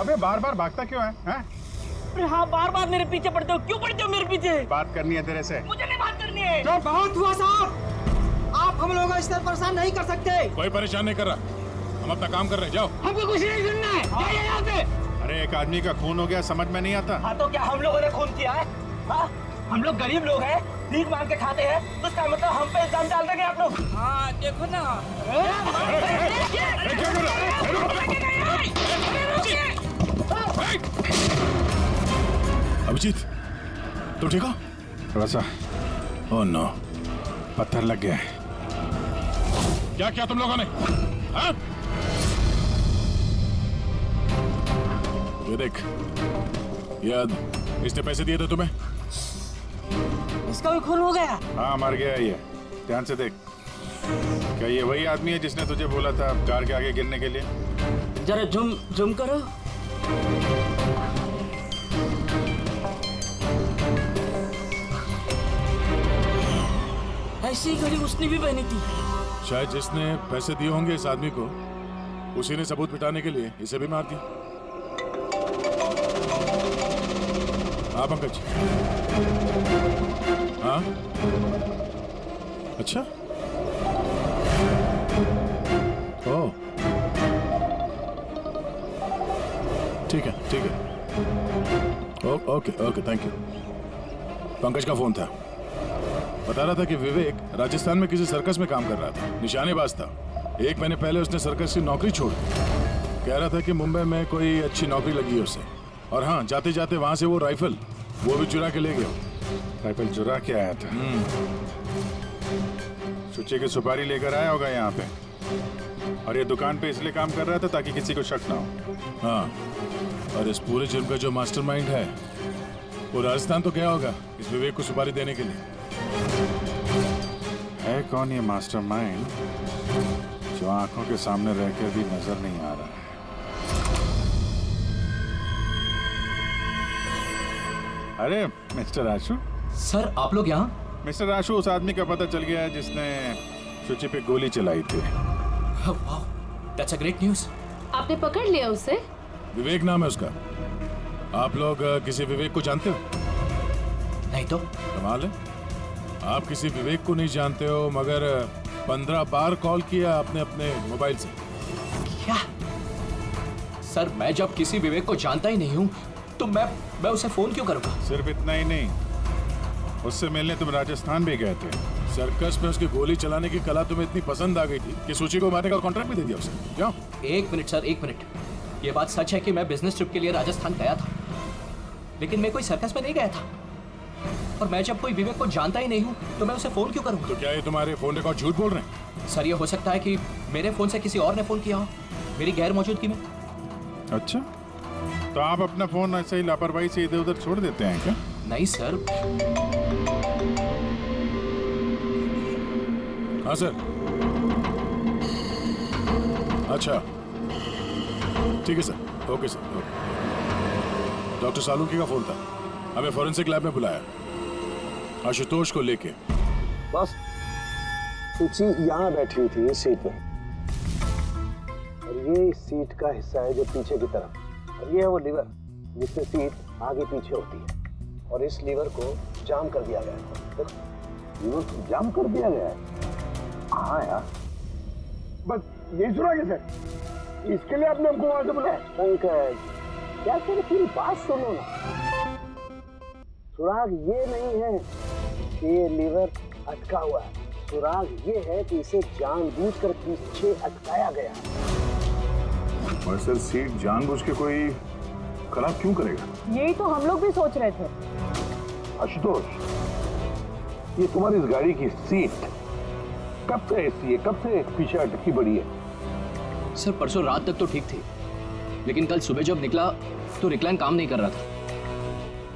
अबे बार बार भागता क्यों है? हैं? अरे हाँ, बार बार मेरे पीछे पड़ते हो, क्यों पड़ते हो मेरे पीछे? बात करनी है तेरे से। मुझे नहीं बात करनी है। जो बहुत हुआ साहब, आप हम लोगों को इस तरह परेशान नहीं कर सकते। कोई परेशान नहीं कर रहा, हम अपना काम कर रहे हैं, जाओ। हमको कुछ नहीं सुनना है, जाइए यहाँ से। अरे एक आदमी का खून हो गया, समझ में नहीं आता। हाँ तो क्या हम लोगों ने खून किया है? हाँ, हम लोग गरीब लोग हैं, भीख मांग के खाते हैं, तो इसका मतलब हम पे इल्जाम डाल देंगे आप लोग? हाँ देखो ना। अभिजीत, तुम ठीक हो? थोड़ा सा ओह नो, पत्थर लग गया है। क्या किया तुम लोगों ने? हाँ? ये देख, याद इसने पैसे दिए थे तुम्हें? इसका भी खून हो गया? हाँ मर गया ये, ध्यान से देख। क्या ये वही आदमी है जिसने तुझे बोला था कार के आगे गिरने के लिए? जरा झुम करो। ऐसी घड़ी उसने भी पहनी थी। शायद जिसने पैसे दिए होंगे इस आदमी को, उसी ने सबूत मिटाने के लिए इसे भी मार दिया। हाँ पंकज। हाँ अच्छा, ओह ठीक है ठीक है, okay okay thank you. Pankaj का फोन था, बता रहा था कि विवेक राजस्थान में किसी सर्कस में काम कर रहा था, निशानेबाज था। 1 महीने पहले उसने सर्कस की नौकरी छोड़ दी। कह रहा था कि मुंबई में कोई अच्छी नौकरी लगी है उसे, और हाँ जाते जाते वहां से वो राइफल वो भी चुरा के ले गया। राइफल चुरा के आया था? सुच्चे की सुपारी लेकर आया होगा यहाँ पे, और ये दुकान पे इसलिए काम कर रहा था ताकि किसी को शक ना हो। हाँ, और इस पूरे जुर्म का जो मास्टरमाइंड है वो राजस्थान तो गया होगा इस विवेक को सुपारी देने के लिए। है कौन ये मास्टरमाइंड जो आंखों के सामने रहकर भी नजर नहीं आ रहा है? अरे मिस्टर आशु। सर आप लोग यहाँ? मिस्टर आशु, उस आदमी का पता चल गया है जिसने शुचि पे गोली चलाई थी। वाह, दैट्स अ ग्रेट न्यूज़। आपने पकड़ लिया उसे? विवेक नाम है उसका। आप लोग किसी विवेक को जानते हो? नहीं तो? कमाल है, आप किसी विवेक को नहीं जानते हो, मगर 15 बार कॉल किया आपने अपने मोबाइल से। क्या? सर मैं जब किसी विवेक को जानता ही नहीं हूँ तो मैं उसे फोन क्यों करूँगा? सिर्फ इतना ही नहीं, उससे मिलने तुम राजस्थान भी गए थे। सर्कस में उसकी गोली चलाने की कला तुम्हें इतनी पसंद आ गई थी कि सूची को मारने का कॉन्ट्रैक्ट भी दे दिया उसे। क्या? 1 मिनट सर, 1 मिनट। ये बात सच है कि मैं बिजनेस ट्रिप के लिए राजस्थान गया था, लेकिन मैं कोई सर्कस में नहीं गया था। और मैं जब कोई विवेक को जानता ही नहीं हूँ तो मैं उसे फोन क्यों करूँगा? तो क्या ये तुम्हारे फोन रिकॉर्ड झूठ बोल रहे हैं? सर ये हो सकता है कि मेरे फोन से किसी और ने फोन किया हो मेरी गैर मौजूदगी में। अच्छा, तो आप अपना फोन ऐसे ही लापरवाही से इधर उधर छोड़ देते हैं क्या? नहीं सर। हाँ सर। अच्छा ठीक है sir, okay sir, okay. Doctor Salunkhe का फोन था, हमें फॉरेंसिक लैब में बुलाया आशुतोष को लेके। बस सुची यहाँ बैठी हुई थी इस सीट पे, और ये इस सीट का हिस्सा है जो पीछे की तरफ, और ये है वो लीवर जिससे सीट आगे पीछे होती है, और इस लीवर को जाम कर दिया गया है। लीवर को जाम कर दिया गया है? हाँ यार, बस यही सुना कैसे? इसके लिए आपने हमको वहां से बुलाया? पंकज, क्या तेरी पूरी बात सुनो ना। सुराग ये नहीं है कि ये लीवर अटका हुआ है, सुराग ये है कि इसे जानबूझकर पीछे अटकाया गया। और सर सीट जानबूझ के कोई खराब क्यों करेगा? यही तो हम लोग भी सोच रहे थे। आशुतोष, ये तुम्हारी इस गाड़ी की सीट कब से ऐसी है, कब से पीछे अटकी पड़ी है? सर परसों रात तक तो ठीक थी, लेकिन कल सुबह जब निकला तो रिक्लाइन काम नहीं कर रहा था।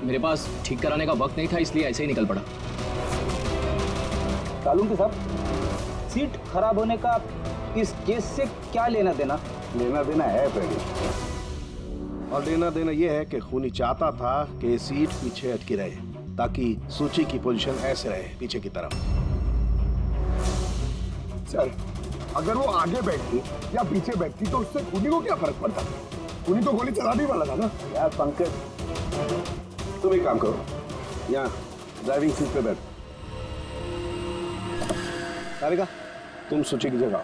मेरे पास ठीक कराने का वक्त नहीं था, इसलिए ऐसे ही निकल पड़ा। सालुंकी साहब, सीट खराब होने का इस केस से क्या लेना देना? लेना देना है पहले, और लेना देना यह है कि खूनी चाहता था कि सीट पीछे अटकी रहे ताकि सूची की पोजीशन ऐसे रहे पीछे की तरफ। सर, अगर वो आगे बैठती या पीछे बैठती तो उससे खूनी को क्या फर्क पड़ता? उन्हीं तो गोली चलाने वाला था ना। यार पंकज, तुम एक काम करो, यहाँ ड्राइविंग सीट पे बैठ। सारिका, तुम सूची की जगह।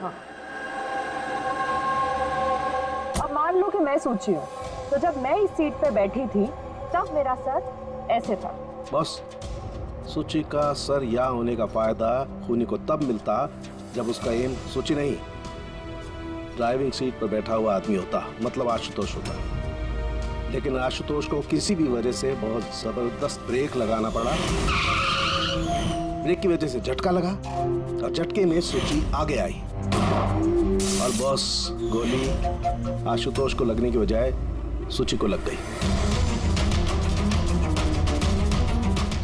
अब मान लो कि मैं सूची हूँ, तो जब मैं इस सीट पे बैठी थी तब मेरा सर ऐसे था। बॉस, सूची का सर यहाँ होने का फायदा खूनी को तब मिलता जब उसका एम सूची नहीं, ड्राइविंग सीट पर बैठा हुआ आदमी होता, मतलब आशुतोष होता। लेकिन आशुतोष को किसी भी वजह से बहुत जबरदस्त ब्रेक लगाना पड़ा। ब्रेक की वजह से झटका लगा और झटके में सूची आगे आई और बॉस, गोली आशुतोष को लगने की बजाय सूची को लग गई।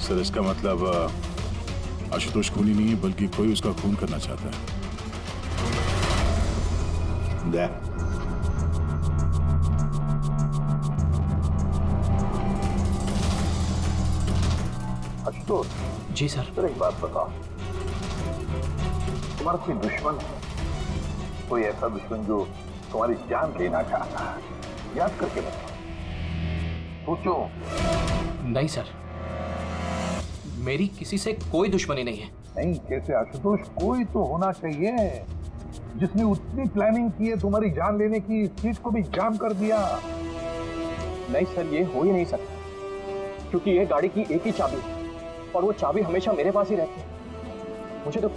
सर इसका मतलब आशुतोष खूनी नहीं है, बल्कि कोई उसका खून करना चाहता है। दे। आशुतोष, जी सर। सर एक बात बताओ, तुम्हारा कोई दुश्मन है? कोई ऐसा दुश्मन जो तुम्हारी जान लेना चाहता है? याद करके बताओ, सोचो। नहीं सर, मेरी किसी से कोई दुश्मनी नहीं है। नहीं, कैसे आशुतोष, कोई तो होना चाहिए जिसने उतनी प्लानिंग की है तुम्हारी जान लेने की, सीट को भी जाम कर दिया। नहीं सर, ये हो ही नहीं सकता, क्योंकि ये गाड़ी की एक ही चाबी है और वो चाबी हमेशा मेरे पास ही रहती है। मुझे तो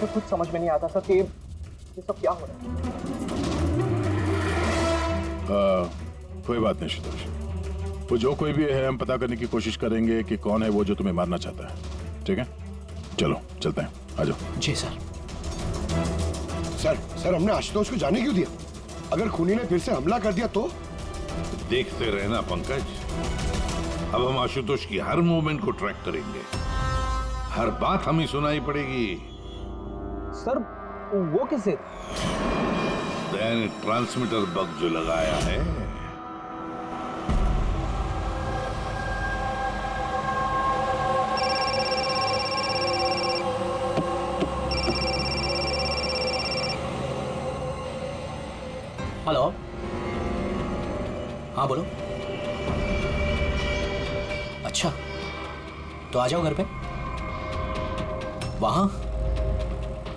कुछ समझ में नहीं आता सर कि ये सब क्या हो रहा है। कोई बात नहीं आशुतोष, वो जो कोई भी है हम पता करने की कोशिश करेंगे कि कौन है वो जो तुम्हें मारना चाहता है। ठीक है, चलो चलते हैं, आ जाओ। जी सर। सर हमने आशुतोष को जाने क्यों दिया? अगर खूनी ने फिर से हमला कर दिया तो? देखते रहना पंकज, अब हम आशुतोष की हर मूवमेंट को ट्रैक करेंगे, हर बात हमें सुनाई पड़ेगी। सर वो किसे? मैंने ट्रांसमीटर बग जो लगाया है। हेलो, हाँ बोलो। अच्छा, तो आ जाओ घर पे। वहां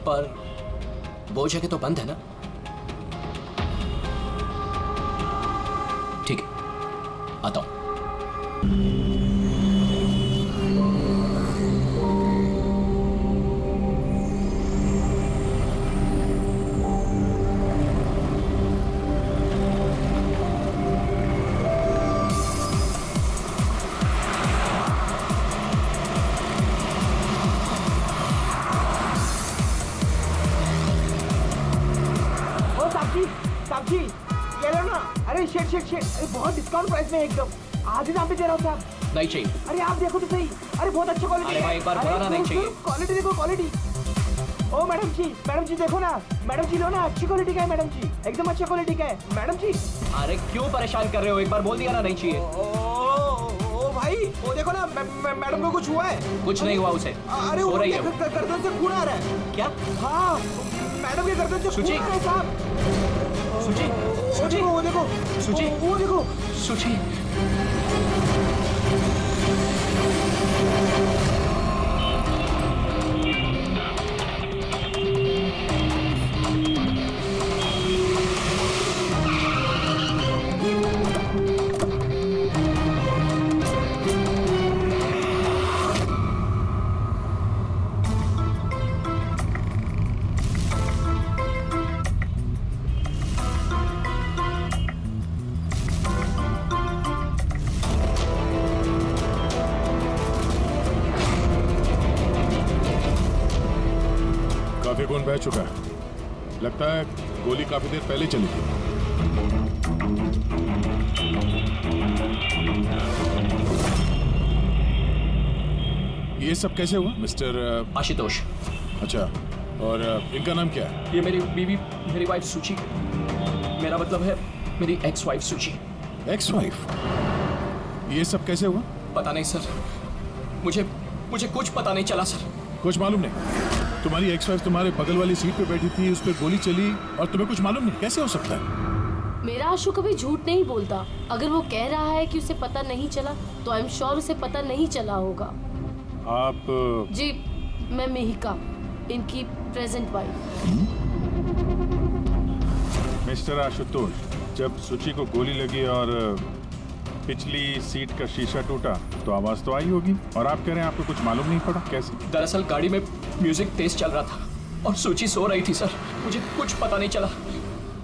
पर वो जगह तो बंद है ना? ठीक है, आता हूं। साहब जी, ये लो ना। अरे शेट, अरे बहुत डिस्काउंट प्राइस में एकदम आधे दाम पे दे रहा हूँ साहब। नहीं चाहिए। अरे आप देखो तो सही, अरे बहुत अच्छा क्वालिटी। अरे भाई एक बार बोला ना, नहीं चाहिए। क्वालिटी देखो, क्वालिटी। ओ मैडम जी देखो ना, मैडम जी लो ना, अच्छी क्वालिटी का है मैडम जी, एकदम अच्छा क्वालिटी का है मैडम जी। अरे क्यों परेशान कर रहे हो, एक बार बोल दिया ना नहीं चाहिए। ओ भाई, वो देखो ना, मैडम को कुछ हुआ है? कुछ नहीं हुआ उसे। अरे हो वो रही है गर्दन से खून आ रहा है। क्या? हाँ, मैडम के गर्दन से खून आ रहा है साहब। सूची, वो देखो, वो देखो। सूची, काफी खून बह चुका है, लगता है गोली काफी देर पहले चली थी। ये सब कैसे हुआ मिस्टर आशुतोष? अच्छा, और इनका नाम क्या है? ये मेरी बीवी, मेरी वाइफ सूची, मेरा मतलब है मेरी एक्स वाइफ सूची। Ex wife? ये सब कैसे हुआ? पता नहीं सर, मुझे कुछ पता नहीं चला सर। कुछ मालूम नहीं? तुम्हारी एक्स वाइफ तुम्हारे बगल वाली सीट पे बैठी थी, उस पर गोली चली और तुम्हें कुछ मालूम नहीं? कैसे हो सकता है? मेरा आशु कभी झूठ नहीं बोलता। अगर वो कह रहा है कि उसे पता नहीं चला तो आई एम श्योर उसे पता नहीं चला होगा। आप जी, मैं मिहिका, इनकी प्रेजेंट वाइफ। मिस्टर आशुतोष, जब सुची को गोली लगी और पिछली सीट का शीशा टूटा तो आवाज तो आई होगी, और आप कह रहे हैं आपको कुछ मालूम नहीं पड़ा, कैसे? दरअसल गाड़ी में म्यूजिक तेज चल रहा था और सूची सो रही थी सर। मुझे कुछ पता नहीं चला।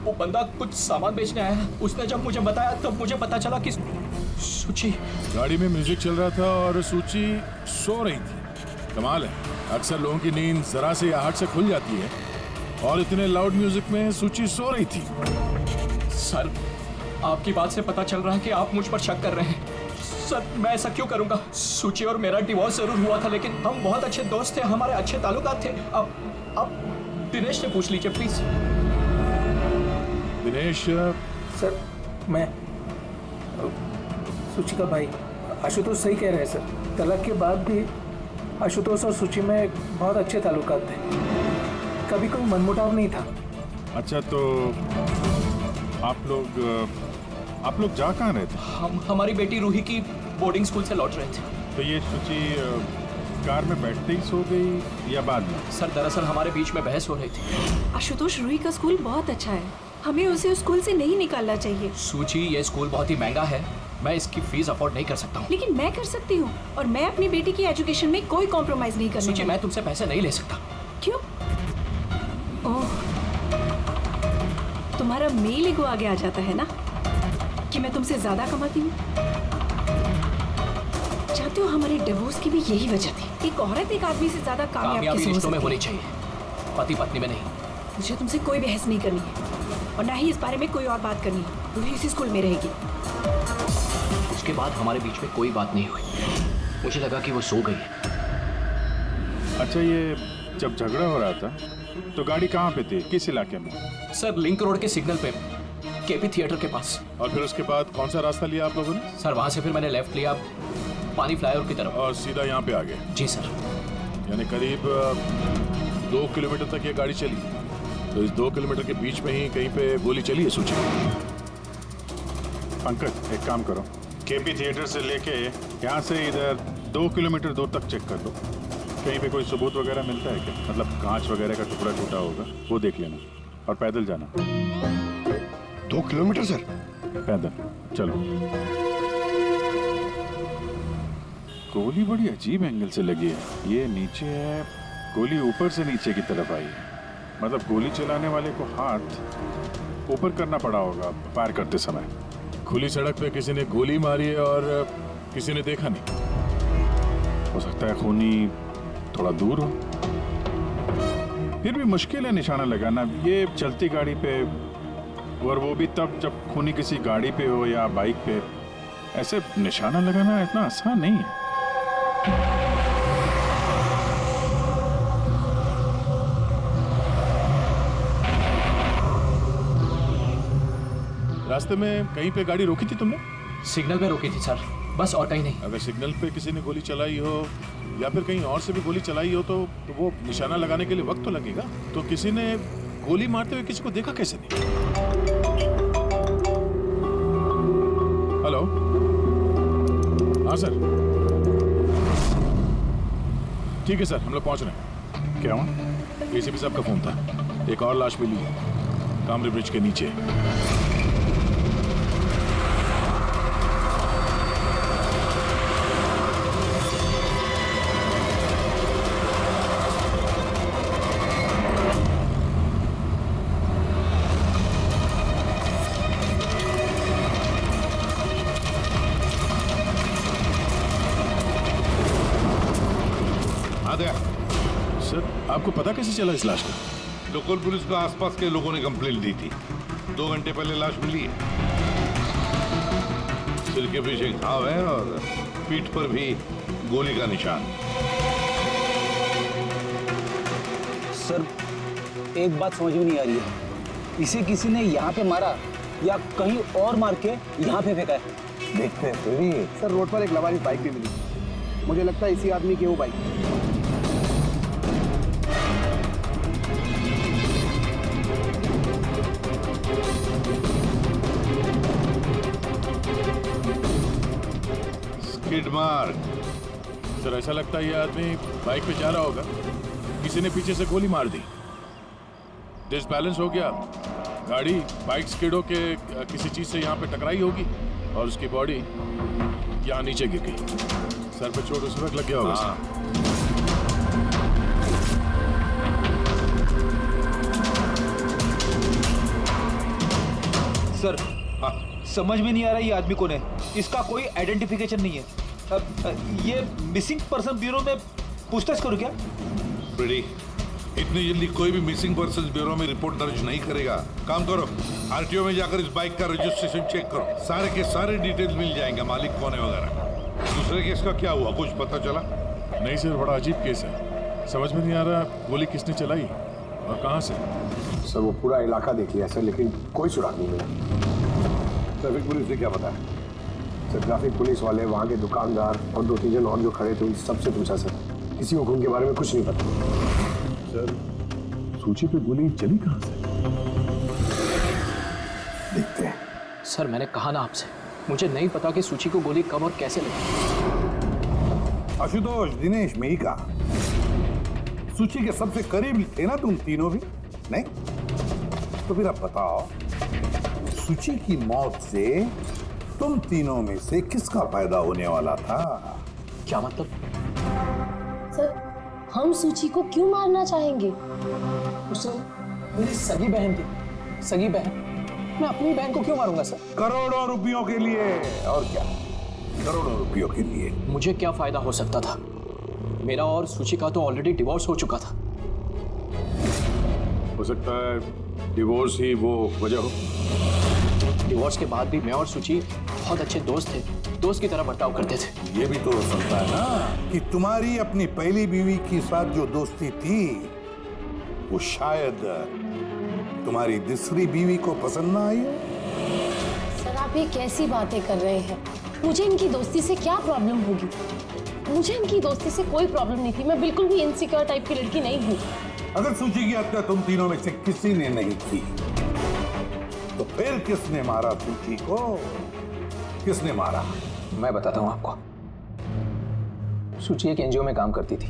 वो बंदा कुछ सामान बेचने आया, उसने जब मुझे बताया तब मुझे पता चला कि सूची। गाड़ी में म्यूजिक चल रहा था और सूची सो रही थी। कमाल है, अक्सर लोगों की नींद जरा से आहट से खुल जाती है और इतने लाउड म्यूजिक में सूची सो रही थी। सर, आपकी बात से पता चल रहा है कि आप मुझ पर शक कर रहे हैं। सर, मैं ऐसा क्यों करूंगा? सूची और मेरा डिवोर्स जरूर हुआ था, लेकिन हम बहुत अच्छे दोस्त थे, हमारे अच्छे ताल्लुकात थे। अब दिनेश से पूछ लीजिए प्लीज। दिनेश, सर, मैं सूची का भाई आशुतोष सही कह रहे हैं सर। तलाक के बाद भी आशुतोष और सूची में बहुत अच्छे ताल्लुकात थे, कभी कोई मनमुटाव नहीं था। अच्छा, तो आप लोग जा कहाँ रहे थे? हम हमारी बेटी रूही की बोर्डिंग स्कूल से लौट रहे थे। तो ये सूची कार में बैठते ही सो गई या बाद में? सर, दरअसल हमारे बीच में बहस हो रही थी। आशुतोष, रूही का स्कूल बहुत अच्छा है, हमें उसे उस स्कूल से नहीं निकालना चाहिए। सूची, ये स्कूल बहुत ही महंगा है, मैं इसकी फीस अफोर्ड नहीं कर सकता हूँ। लेकिन मैं कर सकती हूँ, और मैं अपनी बेटी की एजुकेशन में कोई कॉम्प्रोमाइज नहीं करने सूची, वाली। मैं तुमसे पैसे नहीं ले सकता। क्यों? ओह, तुम्हारा मेल ईगो आगे आ जाता है ना कि मैं तुमसे ज्यादा कमाती हूँ। चाहते हो हमारे डिवोर्स की भी यही वजह थी। एक औरत एक आदमी से ज्यादा कामयाब कैसे हो रिश्तों में सकती होनी है? चाहिए, पति पत्नी में नहीं। मुझे तुमसे कोई बहस नहीं करनी है, और ना ही इस बारे में कोई और बात करनी है। रूही इसी स्कूल में रहेगी। उसके बाद हमारे बीच में कोई बात नहीं हुई। मुझे लगा कि वो सो गई है। अच्छा, ये जब झगड़ा हो रहा था तो गाड़ी कहाँ पे थी, किस इलाके में? सर, लिंक रोड के सिग्नल पे, केपी थिएटर के पास। और फिर उसके बाद कौन सा रास्ता लिया आप लोगों ने? सर, वहाँ से फिर मैंने लेफ्ट लिया पानी फ्लाईओवर की तरफ और सीधा यहाँ पे आ गए? जी सर। यानी करीब 2 किलोमीटर तक ये गाड़ी चली। तो इस 2 किलोमीटर के बीच में ही कहीं पे गोली चली है सूची। पंकज, एक काम करो, केपी थिएटर से लेके यहाँ से इधर 2 किलोमीटर दूर तक चेक कर लो। कहीं पे कोई सबूत वगैरह मिलता है क्या? मतलब कांच वगैरह का टुकड़ा टूटा होगा, वो देख लेना। और पैदल जाना। 2 किलोमीटर सर? पैदल चलो। गोली बड़ी अजीब एंगल से लगी है। ये नीचे है, गोली ऊपर से नीचे की तरफ आई है। मतलब गोली चलाने वाले को हाथ ऊपर करना पड़ा होगा फायर करते समय। खुली सड़क पे किसी ने गोली मारी है और किसी ने देखा नहीं। हो सकता है खूनी थोड़ा दूर हो। फिर भी मुश्किल है निशाना लगाना, ये चलती गाड़ी पे, और वो भी तब जब खूनी किसी गाड़ी पे हो या बाइक पे। ऐसे निशाना लगाना इतना आसान नहीं है। रास्ते में कहीं पे गाड़ी रोकी थी तुमने? सिग्नल पे रोकी थी सर, बस और कहीं नहीं। अगर सिग्नल पे किसी ने गोली चलाई हो या फिर कहीं और से भी गोली चलाई हो तो वो निशाना लगाने के लिए वक्त तो लगेगा। तो किसी ने गोली मारते हुए किसी को देखा कैसे नहीं? हेलो, हाँ सर, ठीक है सर, हम लोग पहुंच रहे हैं। क्या हुआ? एसीपी साहब का फोन था, एक और लाश मिली है कामरे ब्रिज के नीचे। सर, आपको पता कैसे चला इस लाश का? लोकल पुलिस को आसपास के लोगों ने कंप्लेंट दी थी। 2 घंटे पहले लाश मिली है। सिर के पीछे घाव है और पीठ पर भी गोली का निशान। सर, एक बात समझ में नहीं आ रही है, इसे किसी ने यहाँ पे मारा या कहीं और मार के यहाँ पे फेंका है? देखते हैं फिर भी। सर, रोड पर एक लवारिस बाइक भी मिली, मुझे लगता है इसी आदमी की वो बाइक। मार्ग। सर ऐसा लगता है ये आदमी बाइक पे जा रहा होगा, किसी ने पीछे से गोली मार दी, डिसबैलेंस हो गया, गाड़ी बाइक स्किड होके किसी चीज से यहाँ पे टकराई होगी और उसकी बॉडी यहाँ नीचे गिर गई। सर पे चोट उस वक्त लग गया होगा। हाँ। सर समझ में नहीं आ रहा ये आदमी कौन है, इसका कोई आइडेंटिफिकेशन नहीं है। अब ये मिसिंग पर्सन ब्यूरो में पूछताछ करूं क्या? फ्रेडी, इतनी जल्दी कोई भी मिसिंग पर्सन ब्यूरो में रिपोर्ट दर्ज नहीं करेगा। काम करो, आरटीओ में जाकर इस बाइक का रजिस्ट्रेशन चेक करो, सारे के सारे डिटेल्स मिल जाएंगे, मालिक कौन है वगैरह। दूसरे केस का क्या हुआ, कुछ पता चला? नहीं सर, बड़ा अजीब केस है, समझ में नहीं आ रहा गोली किसने चलाई और कहाँ से। सर वो पूरा इलाका देख लिया सर, लेकिन कोई सुराग नहीं मिला। ट्रैफिक पुलिस ने क्या बताया? सर ट्रैफिक पुलिस वाले, वहाँ के दुकानदार और 2-3 जन और जो खड़े थे उन सबसे पूछा सर, किसी को खून के बारे में कुछ नहीं पता। सर सूची पे गोली चली कहाँ से? देखते हैं। सर मैंने कहा ना आपसे, मुझे नहीं पता कि सूची को गोली कब और कैसे लगी। आशुतोष, दिनेश, मेहिका, सूची के सबसे करीब थे ना तुम तीनों भी? नहीं? तो फिर अब बताओ, सूची की मौत से तुम तीनों में से किसका फायदा होने वाला था? क्या मतलब? सर हम सूची को क्यों मारना चाहेंगे? सर मेरी सगी बहन थी, सगी बहन, मैं अपनी बहन को क्यों मारूंगा सर? करोड़ों रुपयों के लिए। और क्या? करोड़ों रुपयों के लिए। मुझे क्या फायदा हो सकता था? मेरा और सूची का तो ऑलरेडी डिवोर्स हो चुका था। हो सकता है डिवोर्स ही वो वजह हो। डिवोर्स के बाद भी मैं और सूची बहुत अच्छे दोस्त थे, दोस्त की तरह बर्ताव करते थे। ये भी तो हो सकता है ना कि तुम्हारी अपनी पहली बीवी के साथ जो दोस्ती थी वो शायद तुम्हारी दूसरी बीवी को पसंद ना आई हो। सर आप ये कैसी बातें कर रहे हैं? मुझे इनकी दोस्ती से क्या प्रॉब्लम होगी? मुझे इनकी दोस्ती से कोई प्रॉब्लम नहीं थी, मैं बिल्कुल भी इनसिक्योर टाइप की लड़की नहीं हूँ। अगर सूची की हत्या तुम तीनों में से किसी ने नहीं की तो फिर किसने मारा सूची को? किसने मारा? मैं बताता हूँ आपको। सूची एक एनजीओ में काम करती थी,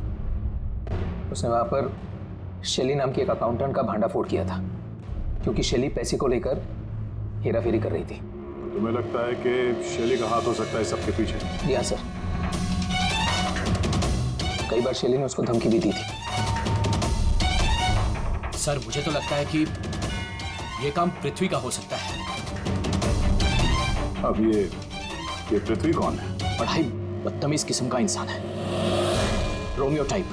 उसने वहां पर शैली नाम की एक अकाउंटेंट का भांडाफोड़ किया था, क्योंकि शैली पैसे को लेकर हेराफेरी कर रही थी। तुम्हें लगता है कि शैली का हाथ हो सकता है सबके पीछे? जी हाँ सर, कई बार शैली ने उसको धमकी भी दी थी। सर मुझे तो लगता है कि ये काम पृथ्वी का हो सकता है। अब ये पृथ्वी कौन है? बड़ा ही बदतमीज किस्म का इंसान है, रोमियो टाइप।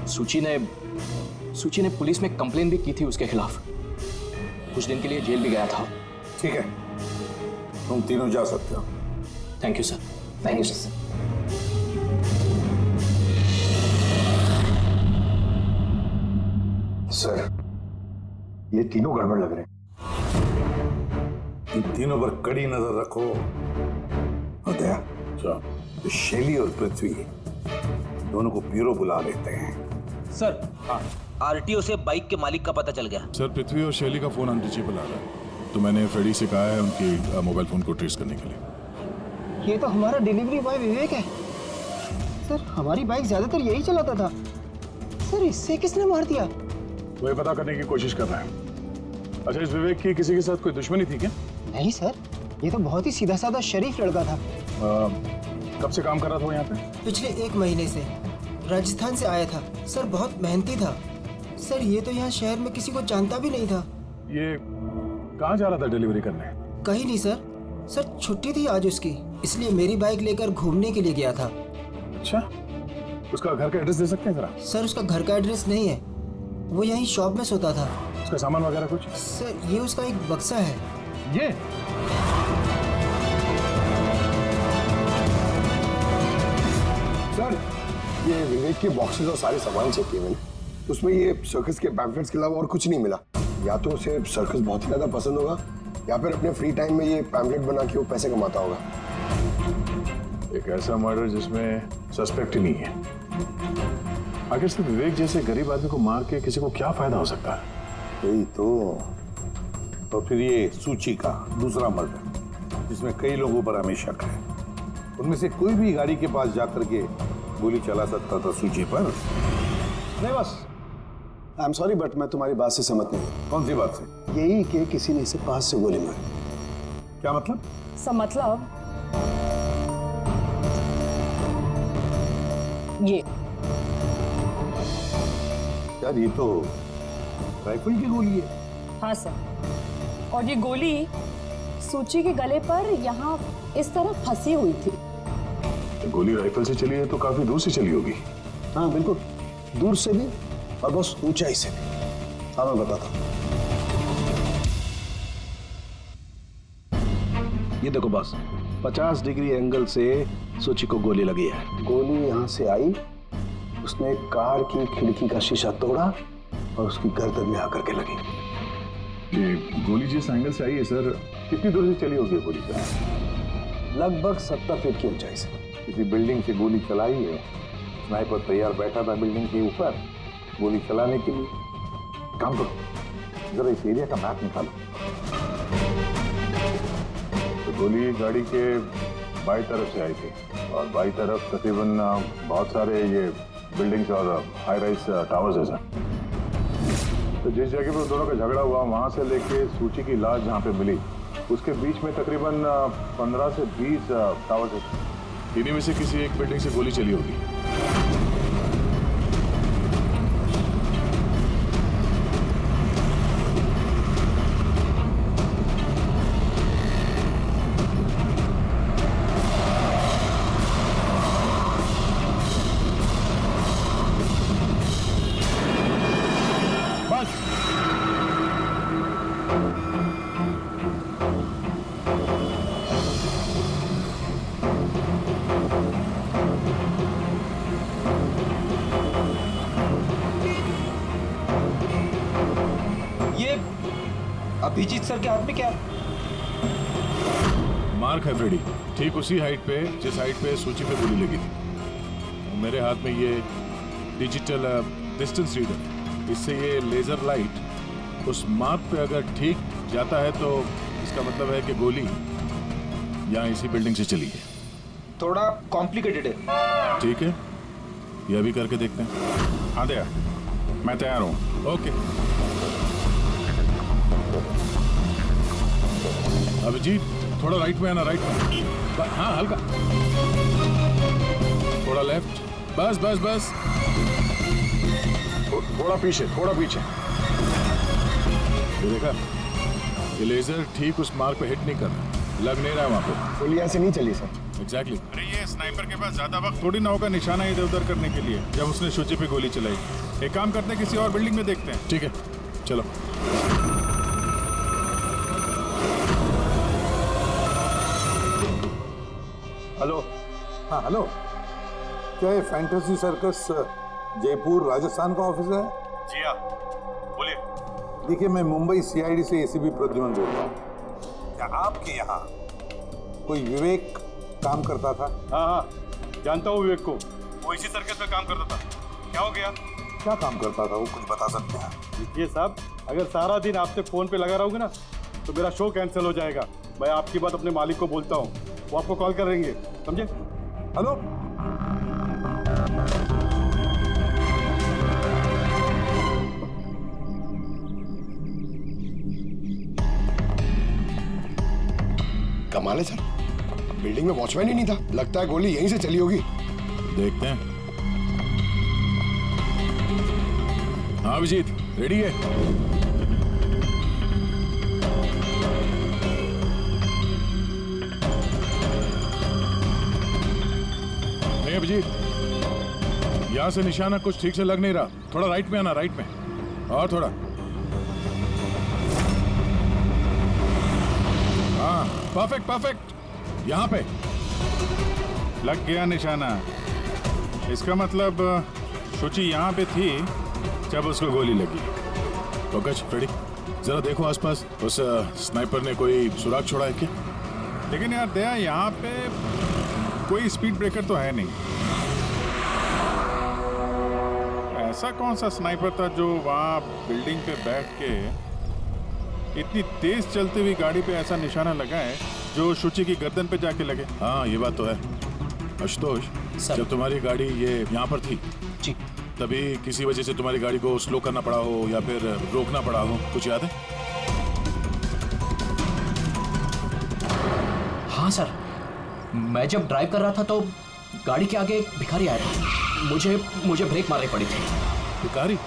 सूची ने पुलिस में कंप्लेन भी की थी उसके खिलाफ, कुछ दिन के लिए जेल भी गया था। ठीक है, तुम तीनों जा सकते हो। Thank you sir. Thank you sir. Sir ये तीनों गड़बड़ लग रहे हैं। इन तीनों पर कड़ी नजर रखो। दया, तो शैली और पृथ्वी दोनों को ब्यूरो बुला लेते हैं। सर आरटीओ से बाइक के मालिक का पता चल गया। सर पृथ्वी और शैली का फोन अनरीचेबल आ रहा है, तो मैंने फ्रेडी से कहा है उनकी मोबाइल फोन को ट्रेस करने के लिए। ये तो हमारा डिलीवरी बॉय विवेक है सर, हमारी बाइक ज्यादातर यही चलाता था सर, इससे किसने मार दिया? वही पता करने की कोशिश कर रहा है। अच्छा, इस विवेक की किसी के साथ कोई दुश्मनी थी क्या? नहीं सर, ये तो बहुत ही सीधा साधा शरीफ लड़का था। कब से काम कर रहा था वो यहाँ पे? पिछले 1 महीने से, राजस्थान से आया था सर, बहुत मेहनती था सर। ये तो यहाँ शहर में किसी को जानता भी नहीं था। ये कहाँ जा रहा था डिलीवरी करने? कहीं नहीं सर, सर छुट्टी थी आज उसकी, इसलिए मेरी बाइक लेकर घूमने के लिए गया था। अच्छा, उसका घर का एड्रेस दे सकते हैं जरा? सर उसका घर का एड्रेस नहीं है, वो यहीं शॉप में सोता था। उसका सामान वगैरह कुछ? सर ये उसका एक बक्सा है। ये सर ये विवेक के बॉक्सेस और सारे सामान चेक किए मैंने, उसमें ये सर्कस के पैम्फलेट्स के अलावा और कुछ नहीं मिला। या तो उसे सर्कस बहुत ही ज्यादा पसंद होगा, या फिर अपने फ्री टाइम में ये पैम्फलेट बना के वो पैसे कमाता होगा। एक ऐसा मर्डर जिसमें सस्पेक्ट ही नहीं है। आखिर सिर्फ विवेक जैसे गरीब आदमी को मार के किसी को क्या फायदा हो सकता है? यही तो फिर ये सूची का दूसरा मर्डर जिसमें कई लोगों पर हमें शक है, उनमें से कोई भी गाड़ी के पास जाकर के गोली चला सकता था सूची पर। नहीं बस, आई एम सॉरी बट मैं तुम्हारी बात से सहमत नहीं हूँ। कौन सी बात से? यही कि किसी ने इसे पास से गोली मारी। क्या मतलब? सब मतलब ये यार ये तो राइफल की गोली है। हाँ सर, और ये गोली सूची के गले पर यहाँ इस तरह फंसी हुई थी। गोली राइफल से चली है तो काफी दूर से चली होगी। हाँ बिल्कुल, दूर से भी और बहुत ऊंचाई से भी। हाँ मैं बताता हूँ। ये देखो बॉस, 50 डिग्री एंगल से सूची को गोली लगी है। गोली यहाँ से आई, उसने कार की खिड़की का शीशा तोड़ा और उसकी गर्दन में आकर के लगी। ये गोली जिस एंगल से आई है सर, कितनी दूर से चली होगी गोली सर? लगभग 70 फीट की ऊंचाई से। किसी बिल्डिंग से गोली चलाई है, स्नाइपर तैयार बैठा था बिल्डिंग के ऊपर गोली चलाने के लिए। काम करो, जरा इस एरिया का मैप निकालो। तो गोली गाड़ी के बाई तरफ से आई थी और बाई तरफ तकरीबन बहुत सारे ये बिल्डिंग्स और हाई राइज टावर्स है सर। तो जिस जगह पर दोनों का झगड़ा हुआ वहां से लेके सूची की लाश जहां पे मिली उसके बीच में तकरीबन 15 से 20 टावर्स है। इन्हीं में से किसी एक बिल्डिंग से गोली चली होगी। अभिजीत सर के हाथ में क्या? मार्क है फ्रेडी, ठीक उसी हाइट पे जिस हाइट पे सूची पे गोली लगी थी। मेरे हाथ में ये डिजिटल डिस्टेंस रीडर है। इससे ये लेजर लाइट उस मार्क पे अगर ठीक जाता है तो इसका मतलब है कि गोली यहाँ इसी बिल्डिंग से चली है। थोड़ा कॉम्प्लिकेटेड है। ठीक है, यह भी करके देखते हैं। हाँ दया, मैं तैयार हूँ। ओके अभिजीत, थोड़ा राइट में आना, राइट में। हाँ हल्का, थोड़ा लेफ्ट, बस बस बस। थोड़ा पीछे, थोड़ा पीछे। ये देखा, ये लेजर ठीक उस मार्क पे हिट नहीं कर रहा, लग नहीं रहा है वहां पे। गोली यहाँ से नहीं चली सर। एग्जैक्टली। अरे ये स्नाइपर के पास ज्यादा वक्त थोड़ी ना होगा निशाना इधर उधर करने के लिए जब उसने सूची पे गोली चलाई। एक काम करते हैं, किसी और बिल्डिंग में देखते हैं। ठीक है, चलो। हेलो। हाँ हेलो, क्या ये फैंटेसी सर्कस जयपुर राजस्थान का ऑफिस है? जी हाँ, बोलिए। देखिए मैं मुंबई सीआईडी से एसीपी प्रद्युमन बोल रहा हूँ। क्या आपके यहाँ कोई विवेक काम करता था? हाँ हाँ, जानता हूँ विवेक को। वो इसी सर्कस में काम करता था। क्या हो गया? क्या काम करता था वो, कुछ बता सकते हैं? देखिए साहब, अगर सारा दिन आपसे फोन पे लगा रहूंगा ना तो मेरा शो कैंसिल हो जाएगा। मैं आपकी बात अपने मालिक को बोलता हूँ, वो आपको कॉल करेंगे, समझे? हेलो। कमाल है सर, बिल्डिंग में वॉचमैन ही नहीं था। लगता है गोली यहीं से चली होगी। देखते हैं। हाँ अभिजीत, रेडी है? नहीं अभिजीत, यहां से निशाना कुछ ठीक से लग नहीं रहा। थोड़ा राइट में आना, राइट में, और थोड़ा। हाँ परफेक्ट परफेक्ट, यहां पे लग गया निशाना। इसका मतलब शुचि यहाँ पे थी जब उसको गोली लगी। पंकज, फ्रेडी, जरा देखो आसपास, उस स्नाइपर ने कोई सुराग छोड़ा है क्या? लेकिन यार दया, यहाँ पे कोई स्पीड ब्रेकर तो है नहीं। ऐसा कौन सा स्नाइपर था जो वहाँ बिल्डिंग पे बैठ के इतनी तेज चलती हुई गाड़ी पे ऐसा निशाना लगाए जो शुचि की गर्दन पे जाके लगे? हाँ ये बात तो है। आशुतोष, सर। जब तुम्हारी गाड़ी ये यहाँ पर थी जी। तभी किसी वजह से तुम्हारी गाड़ी को स्लो करना पड़ा हो या फिर रोकना पड़ा हो, कुछ याद है? हाँ सर, मैं जब ड्राइव कर रहा था तो गाड़ी के आगे एक भिखारी आया था। मुझे ब्रेक मारनी पड़ी थी। भिखारी?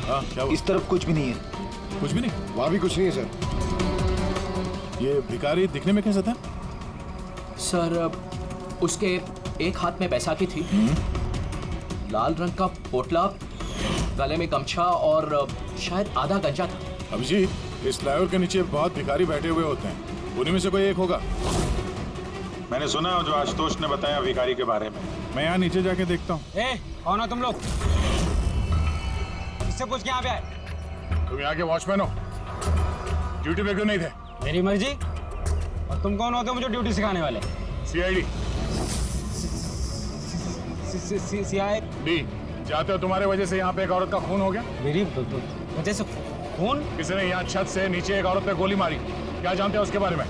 हाँ, क्या हुआ? इस तरफ कुछ भी नहीं है। कुछ भी नहीं? वहां भी कुछ नहीं है सर। ये भिखारी दिखने में कैसा था? सर, उसके एक हाथ में बैसाखी थी, लाल रंग का पोटला, गले में गमछा और शायद आधा गंजा था। अभिजीत, इस फ्लाईओवर के नीचे बहुत भिखारी बैठे हुए होते हैं, उन्हीं में से कोई एक होगा। मैंने सुना जो आशुतोष ने बताया भिखारी के बारे में। मैं यहाँ नीचे जाके देखता हूँ। कौन हो तुम लोग? इससे पूछ के यहाँ पे आए? तुम यहाँ के वॉचमैन हो? ड्यूटी पे क्यों नहीं थे? मेरी मर्जी। और तुम कौन होते हो मुझे ड्यूटी सिखाने वाले? CID। CID? चाहते हो तुम्हारे वजह से यहाँ पे एक औरत का खून हो गया? मेरी वजह से खून? किसी ने यहाँ छत से नीचे एक औरत पे गोली मारी, क्या जानते हो उसके बारे में?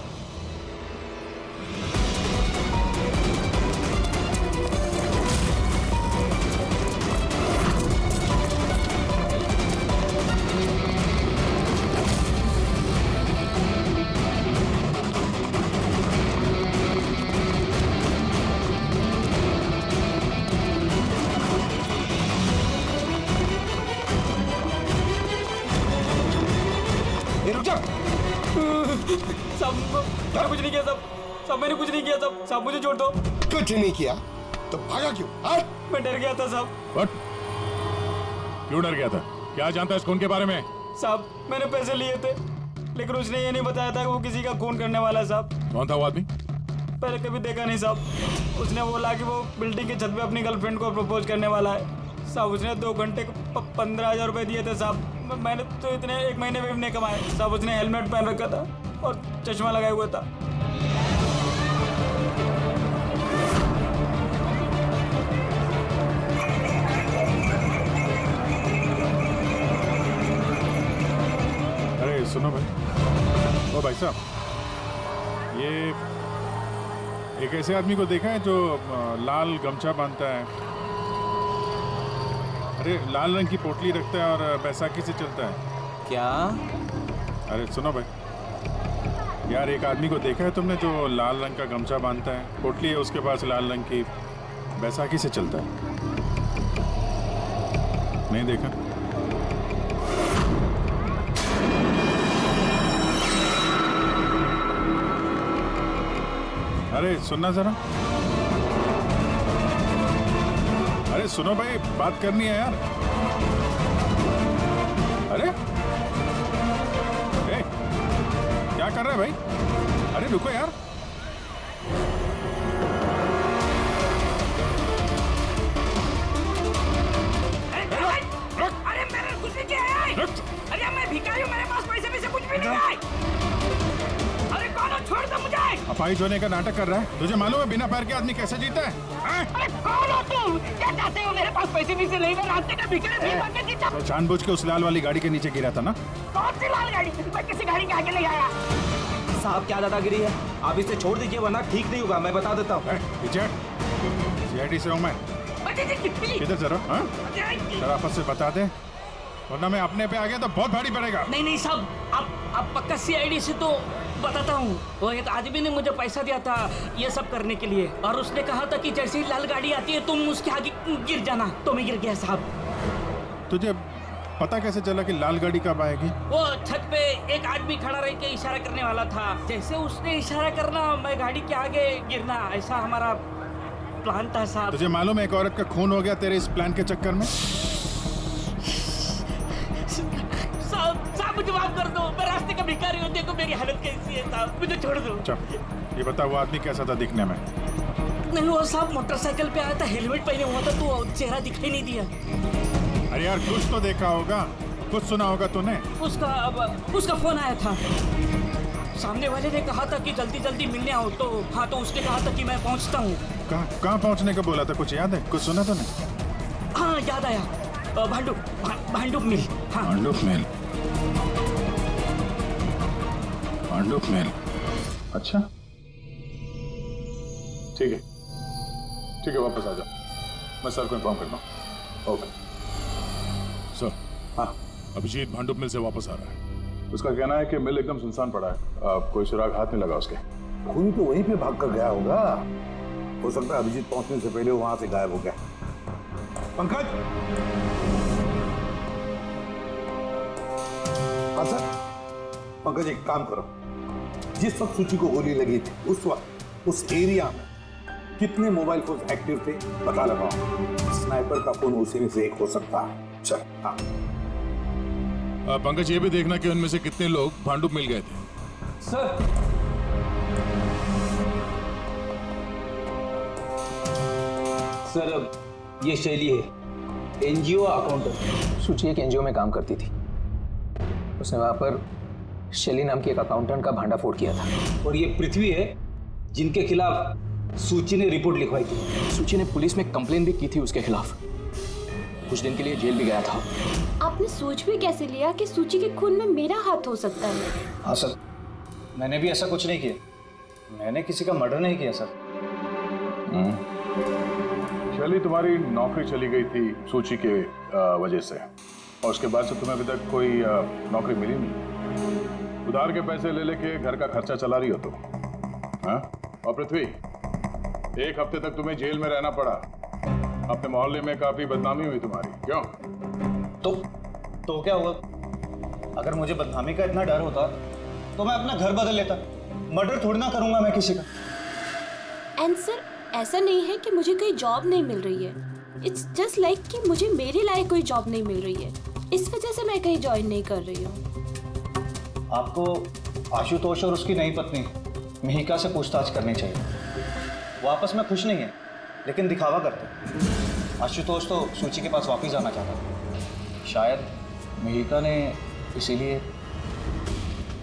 मैंने कुछ नहीं किया सब मैंने कुछ नहीं किया सब मुझे छोड़ दो। कुछ नहीं किया तो भागा क्यों? मैं डर गया था सब। What? क्यों डर गया था? क्या जानता है इस खून के बारे में? साहब, मैंने पैसे लिए थे लेकिन उसने ये नहीं बताया था कि वो किसी का खून करने वाला है साहब। कौन था वो आदमी? पहले कभी देखा नहीं साहब। उसने बोला कि वो बिल्डिंग की छत पे अपनी गर्लफ्रेंड को प्रपोज करने वाला है साहब। उसने 2 घंटे 15,000 रुपए दिए थे साहब। मैंने तो इतने 1 महीने में भी नहीं कमाए साहब। उसने हेलमेट पहन रखा था और चश्मा लगाया हुआ था। अरे सुनो भाई, ओ भाई साहब, ये एक ऐसे आदमी को देखा है जो लाल गमछा बांधता है, अरे लाल रंग की पोटली रखता है और बैसाखी से चलता है? क्या? अरे सुनो भाई यार, एक आदमी को देखा है तुमने जो लाल रंग का गमछा बांधता है, पोटली है उसके पास लाल रंग की, बैसाखी से चलता है? नहीं देखा? अरे सुनना जरा, अरे सुनो भाई, बात करनी है यार। अरे ए, क्या कर रहा है भाई? अरे रुको यार। अरे मैंने कुछ नहीं किया है। अरे मैं भिखारी हूँ, मेरे पास पैसे से कुछ भी नहीं है। अरे कौन हो? छोड़ दो मुझे। अपाहिज होने का नाटक कर रहा है। तुझे मालूम है बिना पैर के आदमी कैसे जीता है? अरे कौन हो तुम? क्या चाहते हो? मेरे पास पैसे भी से नहीं, मैं रास्ते का भिखारी नहीं बनके जीता। तो जानबूझ के उस लाल वाली गाड़ी के नीचे गिरा था ना? कौन सी लाल गाड़ी? मैं किसी गाड़ी के आगे नहीं आया। साहब, क्या दादागिरी है? आप इसे छोड़ दीजिए वरना ठीक नहीं होगा। मैं बता देता हूँ। CID से हूँ मैं। किधर जरा, शराफत से बता दे वरना मैं अपने पे आ गया तो बहुत भारी पड़ेगा। नहीं साहब, आप पक्का CID से तो बताता हूँ। वो एक आदमी ने मुझे पैसा दिया था ये सब करने के लिए और उसने कहा था कि जैसे ही लाल गाड़ी आती है तुम उसके आगे गिर जाना। तो मैं गिर गया साहब। तुझे पता कैसे चला कि लाल गाड़ी कब आएगी? वो छत पे एक आदमी खड़ा रह के इशारा करने वाला था। जैसे उसने इशारा करना मैं गाड़ी के आगे गिरना, ऐसा हमारा प्लान था साहब। तुझे मालूम है एक औरत का खून हो गया तेरे इस प्लान के चक्कर में? साहब मुझे माफ कर दो, मैं रास्ते का भिखारी हूँ। देखो मेरी हालत कैसी है साहब, मुझे छोड़ दो। ये बता वो आदमी कैसा था दिखने में? नहीं, वो साहब मोटरसाइकिल पे आया था, हेलमेट पहने हुआ था तो चेहरा दिखाई नहीं दिया। अरे यार कुछ तो देखा होगा, कुछ सुना होगा तूने? उसका फोन आया था। सामने वाले ने कहा था कि जल्दी जल्दी मिलने आओ। तो हाँ, तो उसने कहा था कि मैं पहुँचता हूँ। कहाँ पहुँचने को बोला था? कुछ याद है? कुछ सुना तूने? हाँ याद आया, भांडुप मिल। हाँ भांडुप मिल। अच्छा ठीक है, वापस आ जाओ, मैं सर को इन्फॉर्म करता हूँ। Okay sir. हाँ अभिजीत भांडुप मिल से वापस आ रहा है। उसका कहना है कि मिल एकदम सुनसान पड़ा है, कोई सुराग हाथ नहीं लगा उसके। खूनी तो वहीं पे भाग कर गया होगा, हो सकता है अभिजीत पहुंचने से पहले वो वहां से गायब हो गया। पंकज, अच्छा पंकज एक काम करो, जिस वक्त सूची को गोली लगी थी उस वक्त उस एरिया में कितने मोबाइल फोन एक्टिव थे पता लगाओ। स्नाइपर का फोन उसी में से एक हो सकता है। चल हाँ। पंकज ये भी देखना कि उनमें से कितने लोग भांडुप मिल गए थे। सर सर ये शैली है, एनजीओ अकाउंटेंट। सूची एक एनजीओ में काम करती थी, उसने वहां पर शैली नाम की एक अकाउंटेंट का भांडा फोड़ किया था। और ये पृथ्वी है जिनके खिलाफ सूची ने रिपोर्ट लिखवाई थी। सूची ने पुलिस में कंप्लेन भी की थी उसके खिलाफ, कुछ दिन के लिए जेल भी गया था। आपने सोच भी कैसे लिया कि सूची के खून में मेरा हाथ हो सकता है? हाँ सर, मैंने भी ऐसा कुछ नहीं किया, मैंने किसी का मर्डर नहीं किया सर। शैली, तुम्हारी नौकरी चली गई थी सूची के वजह से, और उसके बाद से तुम्हें अभी तक कोई नौकरी मिली नहीं। उधार के पैसे ले लेके घर का खर्चा चला रही हो तुम, हाँ? और पृथ्वी, एक हफ्ते तक तुम्हें जेल में रहना पड़ा, अपने मोहल्ले में काफी बदनामी हुई तुम्हारी, क्यों? तो क्या हुआ? अगर मुझे बदनामी का इतना डर होता तो मैं अपना घर बदल लेता, मर्डर थोड़ी ना करूंगा मैं किसी का। एंड सर, ऐसा नहीं है कि मुझे कोई जॉब नहीं मिल रही है, इट्स जस्ट लाइक कि मुझे मेरे लायक कोई जॉब नहीं मिल रही है, इस वजह से मैं कहीं ज्वाइन नहीं कर रही हूँ। आपको आशुतोष और उसकी नई पत्नी मिहिका से पूछताछ करनी चाहिए। वो आपस में खुश नहीं है लेकिन दिखावा करते। आशुतोष तो सूची के पास वापस जाना चाहता था, शायद मिहिका ने इसीलिए।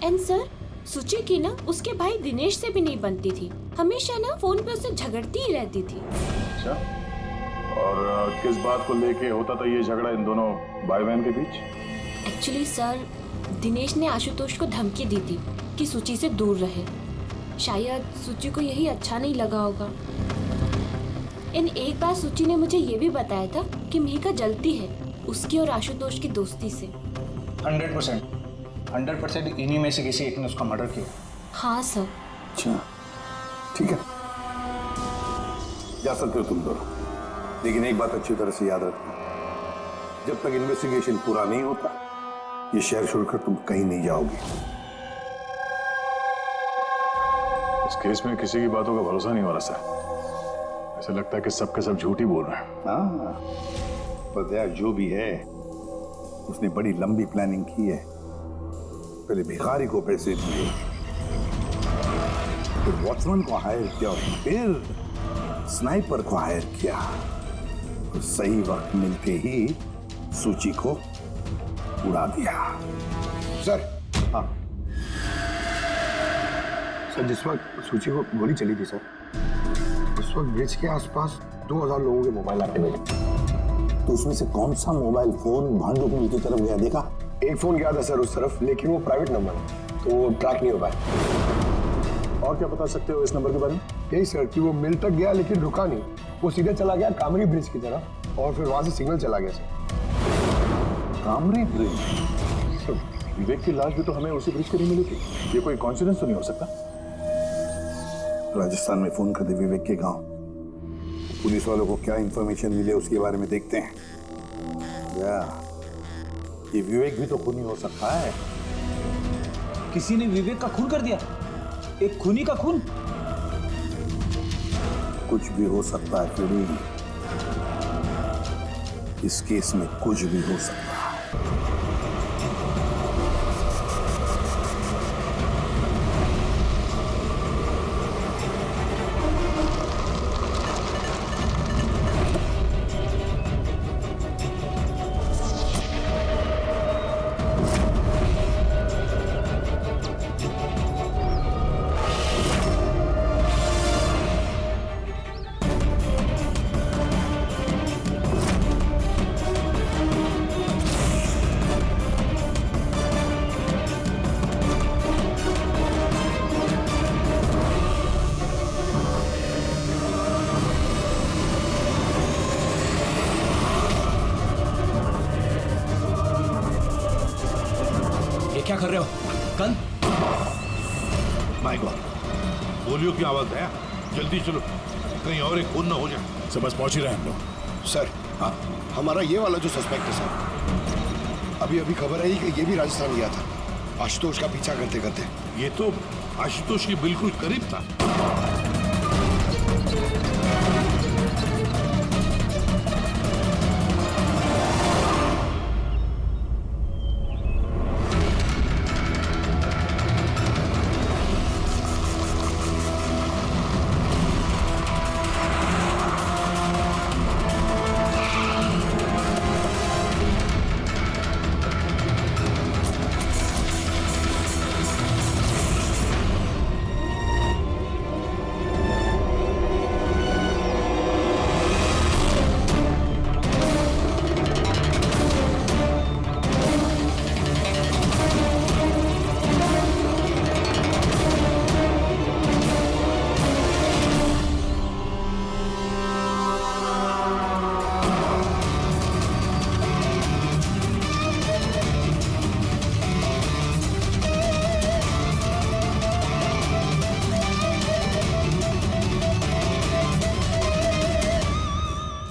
एंड सर, सूची की ना उसके भाई दिनेश से भी नहीं बनती थी, हमेशा ना फोन पे उससे झगड़ती ही रहती थी। अच्छा, और किस बात को लेके होता था ये झगड़ा इन दोनों भाई बहन के बीच? एक्चुअली सर, दिनेश ने आशुतोष को धमकी दी थी कि सूची से दूर रहे। शायद सूची को यही अच्छा नहीं लगा होगा। एक बार सूची ने मुझे ये भी बताया था कि मिहिका जलती है उसकी और आशुतोष की दोस्ती से। 100% इन्हीं में से किसी एक ने उसका मर्डर किया। हाँ सर। अच्छा ठीक है, जा सकते हो तुम दोनों, लेकिन एक बात अच्छी तरह से याद रखना, जब तक इन्वेस्टिगेशन पूरा नहीं होता ये शहर छोड़कर तुम कहीं नहीं जाओगे। इस केस में किसी की बातों का भरोसा नहीं हो रहा सर, ऐसा लगता है कि सब के सब झूठ ही बोल रहे हैं। हाँ, पर यार जो भी है उसने बड़ी लंबी प्लानिंग की है। पहले भिखारी को पैसे दिए, फिर वॉचमैन को हायर किया और फिर स्नाइपर को हायर किया, तो सही वक्त मिलते ही सूची को उड़ा दिया। सर, हाँ सर जिस वक्त सूची को गोली चली थी सर, उस वक्त ब्रिज के आसपास 2000 लोगों के मोबाइल एक्टिवेट थे। तो उसमें से कौन सा मोबाइल फोन भांडुप मिल की तरफ गया देखा? एक फोन गया था सर उस तरफ, लेकिन वो प्राइवेट नंबर है तो वो ट्रैक नहीं हो पाया। और क्या बता सकते हो इस नंबर के बारे में? यही सर कि वो मिल तक गया लेकिन रुका नहीं, वो सीधे चला गया कामरी ब्रिज की तरफ और फिर वहां से सिग्नल चला गया सर। कामरी ब्रिज? विवेक की लाश भी तो हमें उसी ब्रिज के नहीं मिली थी, ये कोई कॉन्सिडेंस तो नहीं हो सकता? राजस्थान में फोन कर दे विवेक के गांव, पुलिस वालों को क्या इंफॉर्मेशन मिले उसके बारे में देखते हैं। ये विवेक भी तो खूनी हो सकता है। किसी ने विवेक का खून कर दिया, एक खूनी का खून। कुछ भी हो सकता है फिर इस केस में कुछ भी हो सकता है। कर रहे हो? गन? माय गॉड, गोलियों की आवाज है। जल्दी चलो, कहीं और एक खून ना हो जाए। सब बस पहुंच ही रहे हैं हम लोग। सर, हाँ, हमारा ये वाला जो सस्पेक्ट है सर, अभी अभी खबर आई कि ये भी राजस्थान गया था आशुतोष का पीछा करते करते। ये तो आशुतोष के बिल्कुल करीब था।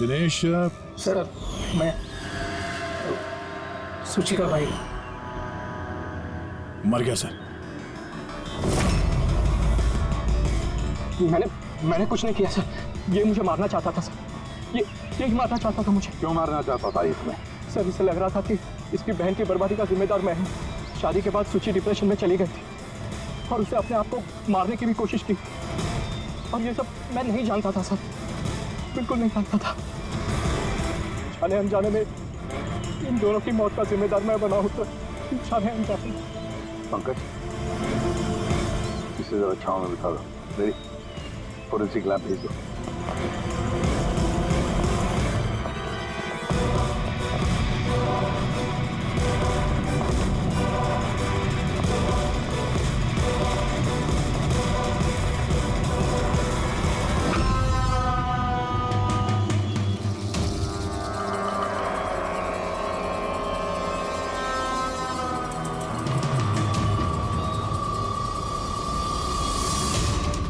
दिनेश, सर, मैं सूची का भाई। मर गया सर। मैंने कुछ नहीं किया सर। ये मुझे मारना चाहता था सर। ये मारना चाहता था मुझे। क्यों मारना चाहता था इसमें? सर, इसे लग रहा था कि इसकी बहन की बर्बादी का जिम्मेदार मैं हूँ। शादी के बाद सूची डिप्रेशन में चली गई थी और उसे अपने आप को मारने की भी कोशिश की। और ये सब मैं नहीं जानता था सर, बिल्कुल नहीं जानता था। जाने अनजाने में इन दोनों की मौत का जिम्मेदार मैं बना हूँ। जाने अनजाने। पंकज, इसे जरा छांव में बिठा दो। मेरी फोरेंसिक लैब भेज दो।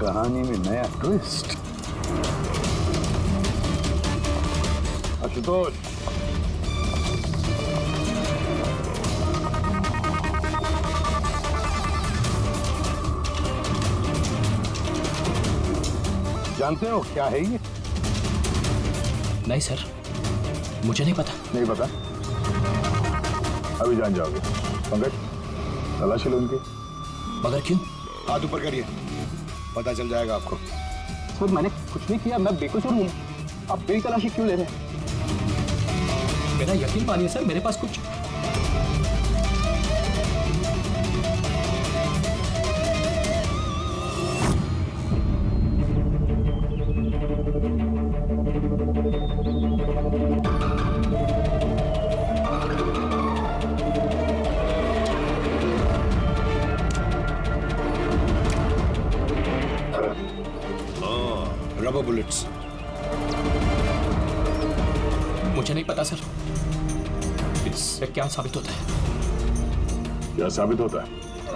कहानी में नया ट्विस्ट। आशुतोष, जानते हो क्या है ये? नहीं सर, मुझे नहीं पता। नहीं पता? अभी जान जाओगे। पंकज, तलाशी लो उनकी। मगर क्यों? हाथ ऊपर करिए, पता चल जाएगा आपको। सर, मैंने कुछ नहीं किया, मैं बेकसूर हूँ। आप मेरी तलाशी क्यों ले रहे हैं? मेरा यकीन मानिए सर, मेरे पास कुछ रबर बुलेट्स। मुझे नहीं पता सर, इससे क्या साबित होता है? क्या साबित होता है?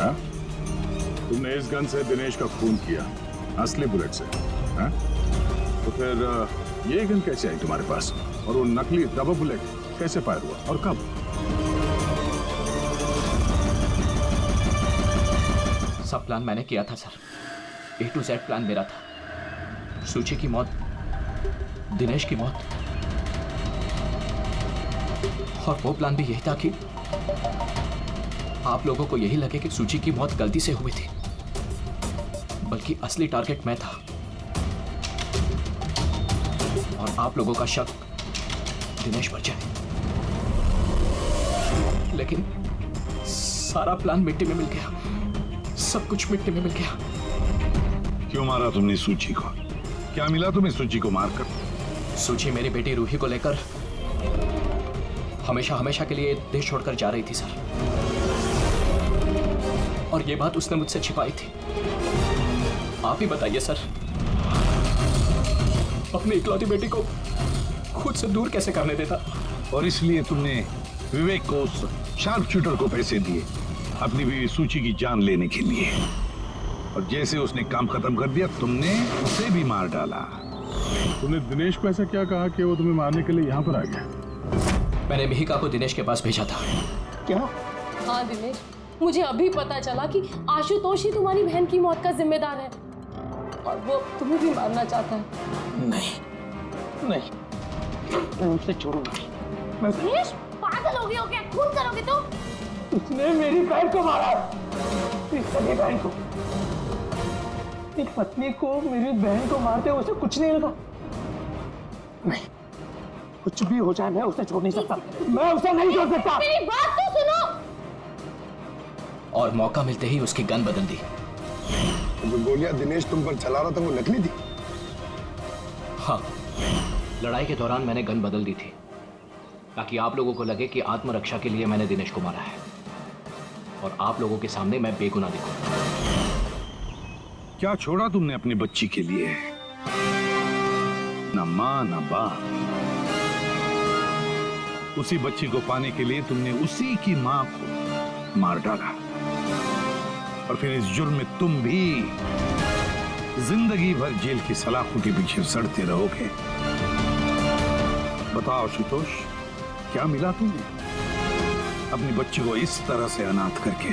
हा? तुमने इस गन से दिनेश का खून किया, असली बुलेट से। हा? तो फिर ये गन कैसे आई तुम्हारे पास? और वो नकली रबर बुलेट कैसे फायर हुआ और कब? सब प्लान मैंने किया था sir. A to Z plan मेरा था। सूची की मौत, दिनेश की मौत, और वो प्लान भी यही था कि आप लोगों को यही लगे कि सूची की मौत गलती से हुई थी, बल्कि असली टारगेट मैं था। और आप लोगों का शक दिनेश पर जाए। लेकिन सारा प्लान मिट्टी में मिल गया, सब कुछ मिट्टी में मिल गया। क्यों मारा तुमने सूची को? क्या मिला तुम्हें सूची को मारकर? सूची मेरी बेटी रूही को लेकर हमेशा हमेशा के लिए देश छोड़कर जा रही थी सर, और ये बात उसने मुझसे छिपाई थी। आप ही बताइए सर, अपनी इकलौती बेटी को खुद से दूर कैसे करने देता? और इसलिए तुमने विवेक को, उस शार्प शूटर को पैसे दिए अपनी बीवी सूची की जान लेने के लिए, और जैसे उसने काम खत्म कर दिया तुमने उसे भी मार डाला। तूने दिनेश को ऐसा क्या कहा कि वो तुम्हें मारने के लिए यहाँ पर आ गया? मैंने मिहिका को दिनेश के पास भेजा था। क्या? हाँ दिनेश, मुझे अभी पता चला कि आशुतोष ही तुम्हारी बहन की मौत का जिम्मेदार है और वो तुम्हें भी मारना चाहता है। नहीं नहीं, मैं उसे छोड़ूंगा। दिनेश, पागल हो गए हो क्या? खून करोगे तुम? उसने मेरी बहन को मारा, मेरी बहन को। एक पत्नी को मेरी बहन को मारते उसे कुछ नहीं लगा। नहीं, कुछ भी हो जाए मैं उसे छोड़ नहीं सकता, मैं उसे नहीं छोड़ सकता। मेरी बात तो सुनो। और मौका मिलते ही उसकी गन बदल दी। जो गोलियां दिनेश तुम पर चला रहा था वो नकली थी? हाँ, लड़ाई के दौरान मैंने गन बदल दी थी ताकि आप लोगों को लगे कि आत्मरक्षा के लिए मैंने दिनेश को मारा है और आप लोगों के सामने मैं बेगुनाह दिखूं। क्या छोड़ा तुमने अपनी बच्ची के लिए? ना मां ना बाप। उसी बच्ची को पाने के लिए तुमने उसी की मां को मार डाला, और फिर इस जुर्म में तुम भी जिंदगी भर जेल की सलाखों के पीछे सड़ते रहोगे। बताओ आशुतोष, क्या मिला तुम्हें अपनी बच्ची को इस तरह से अनाथ करके?